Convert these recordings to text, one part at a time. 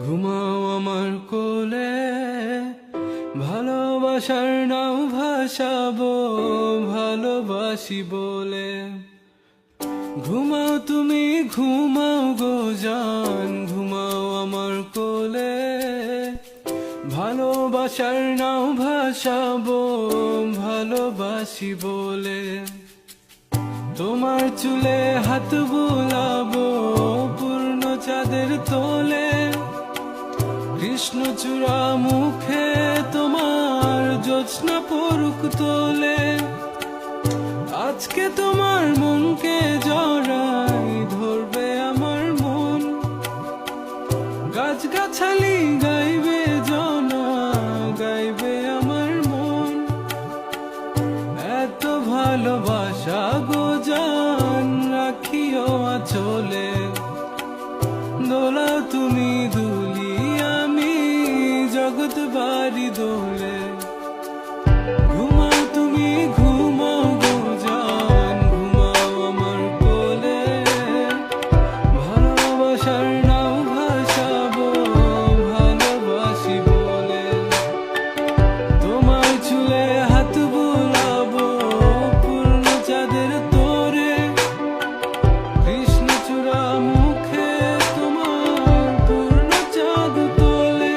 ঘুমাও আমার কোলে, ভালোবাসার নাও ভাসাবো ভালোবাসি বলে। ঘুমাও তুমি ঘুমাও গো জান, ঘুমাও আমার কোলে, ভালোবাসার নাও ভাসাবো ভালোবাসি বলে। তোমার চুলে হাত বুলাবো পূর্ণ চাঁদের তোলে, কৃষ্ণচূড়া মুখে তোমার জ্যোৎস্না পড়ুক তোলে। আজকে তোমার মনকে জড়াই ধরবে আমার মন, গাছগাছালি গাইবে জনা গাইবে আমার মন। এত ভালোবাসা গো জান রাখিও আঁচলে, দোলাও তুমি দুলি আমি জগৎ বাড়ি দোলে। ঘুমাও তুমি ঘুমাও গো জান, ঘুমাও আমার কোলে, ভালোবাসার নাও ভাসাবো ভালোবাসি বলে। তোমার চুলে হাত বুলাবো পূর্ণ চাঁদের তোরে, কৃষ্ণচূড়া মুখে তোমার পূর্ণ চাঁদ তোলে।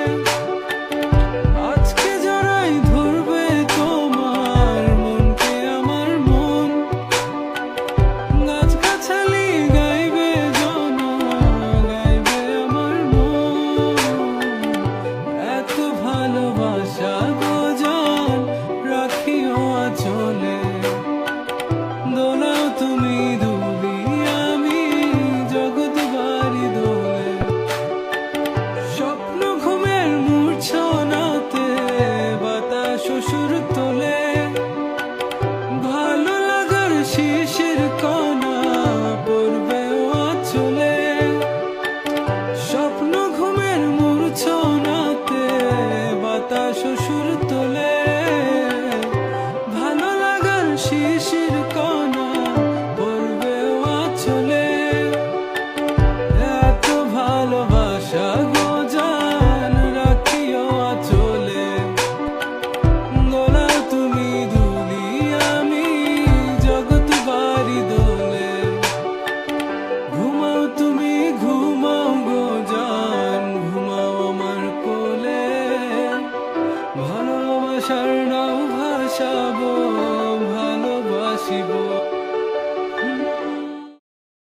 আজকে জড়াই ধরবে তোমার মনকে আমার মন, গাছগাছালি গাইবে জনা গাইবে আমার মন। এত ভালোবাসা গো জান রাখিও আঁচলে, দোলাও তুমি দুলি আমি জগৎ বাড়ি দোলে। স্বপ্ন ঘুমের মূর্ছনাতে বাতাস সুর তোলে, ভালো লাগার শিশির কণা পড়বে আঁচলে। স্বপ্ন ঘুমের মূর্ছনাতে বাতাস সুর তোলে, ভালো লাগার শিশির কণা পড়বে আঁচলে। এত ভালোবাসা গো জান রাখিও আঁচলে, দোলাও তুমি দুলি আমি জগৎ বাড়ি দোলে। ঘুমাও তুমি ঘুমাও গো জান, ঘুমাও আমার কোলে, ভালোবাসার নাও